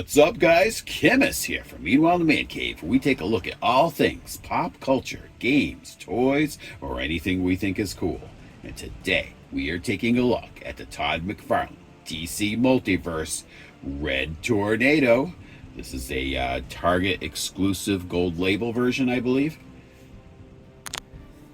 What's up, guys? Chemist here from Meanwhile in the Man Cave, where we take a look at all things pop culture, games, toys, or anything we think is cool. And today, we are taking a look at the Todd McFarlane DC Multiverse Red Tornado. This is a Target exclusive gold label version, I believe.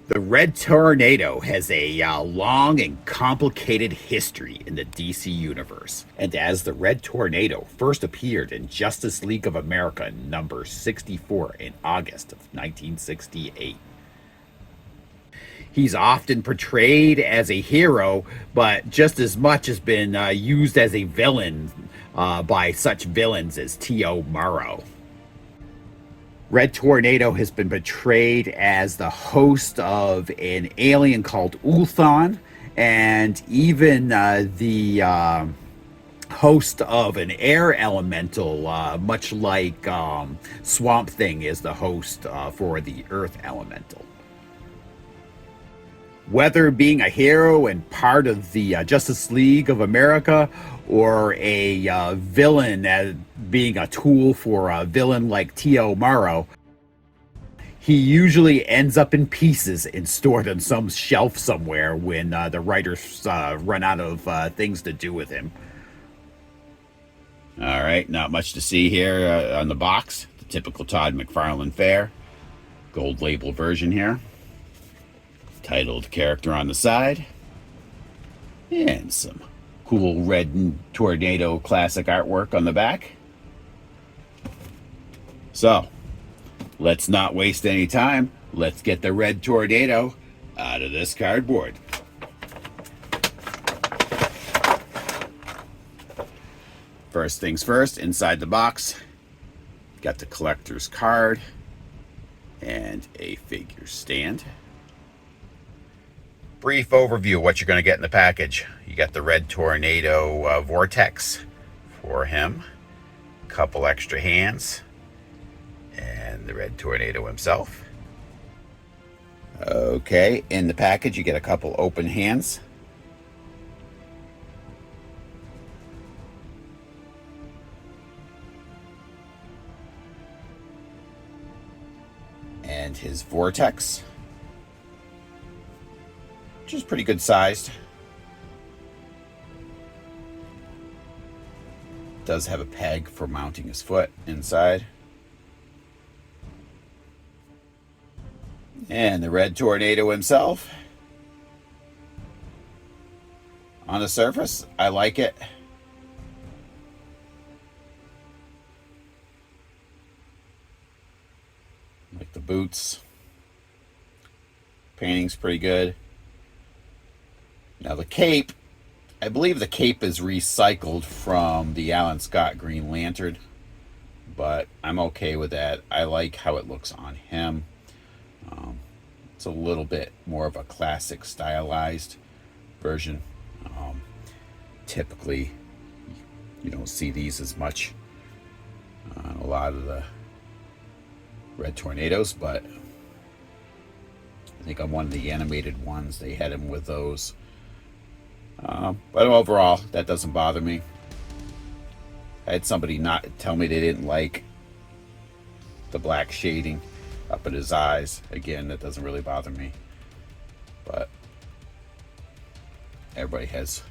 The Red Tornado has a long and complicated history in the DC universe, and as the Red Tornado first appeared in Justice League of America number 64 in August of 1968. He's often portrayed as a hero, but just as much has been used as a villain by such villains as T.O. Morrow. Red Tornado has been portrayed as the host of an alien called Ulthon, and even the host of an air elemental, much like Swamp Thing is the host for the Earth elemental. Whether being a hero and part of the Justice League of America, or a villain as being a tool for a villain like T.O. Morrow, he usually ends up in pieces and stored on some shelf somewhere when the writers run out of things to do with him. All right, not much to see here on the box. The typical Todd McFarlane fare. Gold label version here. Titled character on the side. And some cool Red Tornado classic artwork on the back. So, let's not waste any time. Let's get the Red Tornado out of this cardboard. First things first, inside the box, got the collector's card and a figure stand. Brief overview of what you're going to get in the package. You got the Red Tornado Vortex for him, a couple extra hands, and the Red Tornado himself. Okay, in the package you get a couple open hands. And his Vortex, which is pretty good sized. Does have a peg for mounting his foot inside. And the Red Tornado himself. On the surface, I like it. Like the boots. Painting's pretty good. Now the cape, I believe the cape is recycled from the Alan Scott Green Lantern, but I'm okay with that. I like how it looks on him. It's a little bit more of a classic stylized version. Typically, you don't see these as much on a lot of the Red Tornadoes, but I think on one of the animated ones they had him with those. But overall, that doesn't bother me. I had somebody not tell me they didn't like the black shading up at his eyes. Again, that doesn't really bother me. But everybody has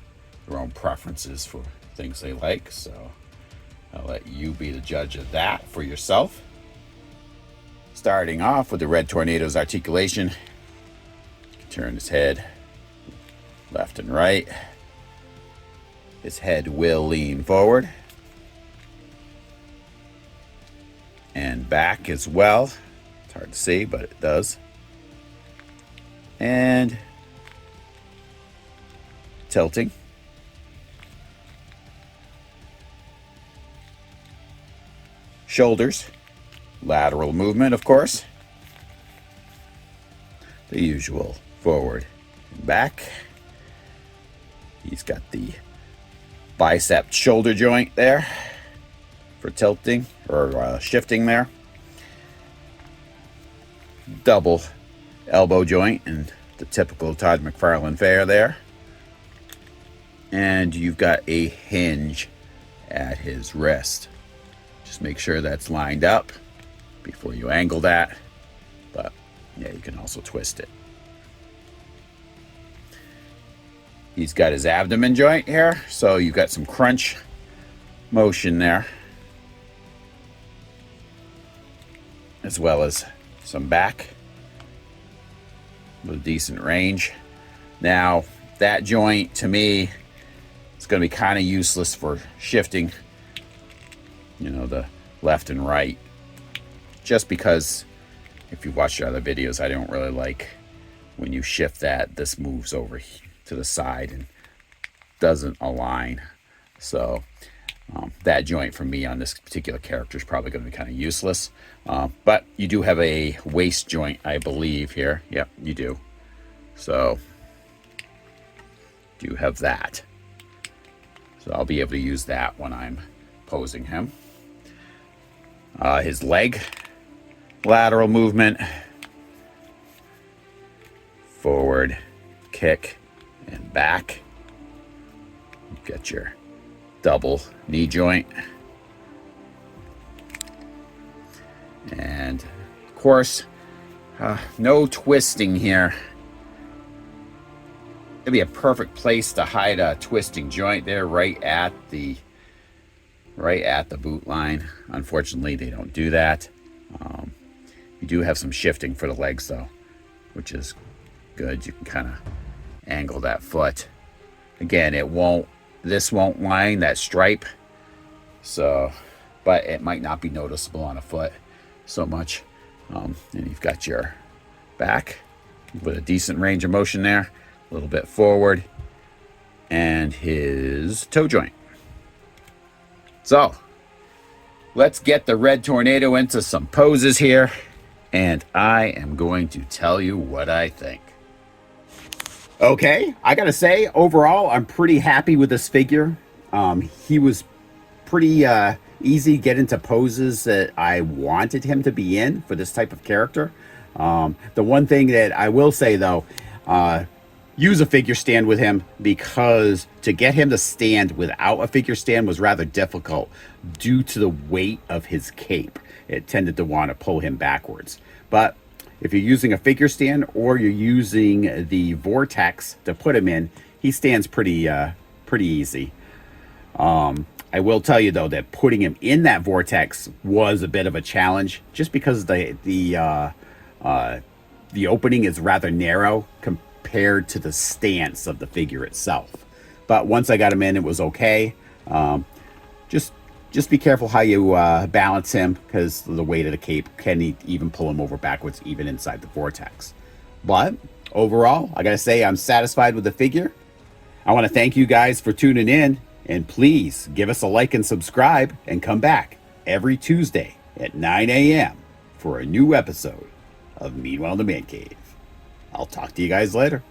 their own preferences for things they like, so I'll let you be the judge of that for yourself. Starting off with the Red Tornado's articulation. Turn his head left and right. His head will lean forward and back as well. It's hard to see, but it does. And tilting. Shoulders, lateral movement, of course. The usual forward and back. He's got the bicep shoulder joint there for tilting or shifting there. Double elbow joint and the typical Todd McFarlane fare there. And you've got a hinge at his wrist. Just make sure that's lined up before you angle that. But yeah, you can also twist it. He's got his abdomen joint here, so you've got some crunch motion there, as well as some back with a decent range. Now, that joint, to me, it's going to be kind of useless for shifting, you know, the left and right, just because if you've watched other videos, I don't really like when you shift that, this moves over to the side and doesn't align. So that joint for me on this particular character is probably going to be kind of useless. But you do have a waist joint, I believe, here. Yep, you do. So do have that. So I'll be able to use that when I'm posing him. His leg, lateral movement, forward, kick, and back. You've got your double knee joint. And of course, no twisting here. It'd be a perfect place to hide a twisting joint there, right at the boot line. Unfortunately, they don't do that. You do have some shifting for the legs though, which is good. You can kind of angle that foot. Again, this won't line that stripe, so, but it might not be noticeable on a foot so much. And you've got your back with a decent range of motion there, a little bit forward, and his toe joint. So let's get the Red Tornado into some poses here, and I am going to tell you what I think. Okay, I gotta say, overall, I'm pretty happy with this figure. He was pretty easy to get into poses that I wanted him to be in for this type of character. The one thing that I will say, though, use a figure stand with him, because to get him to stand without a figure stand was rather difficult due to the weight of his cape. It tended to want to pull him backwards. But if you're using a figure stand or you're using the vortex to put him in, he stands pretty easy. I will tell you though that putting him in that vortex was a bit of a challenge, just because the opening is rather narrow compared to the stance of the figure itself. But once I got him in, it was okay. Just be careful how you balance him, because the weight of the cape can even pull him over backwards, even inside the vortex. But overall, I gotta say, I'm satisfied with the figure. I want to thank you guys for tuning in, and please give us a like and subscribe, and come back every Tuesday at 9 a.m. for a new episode of Meanwhile in the Man Cave. I'll talk to you guys later.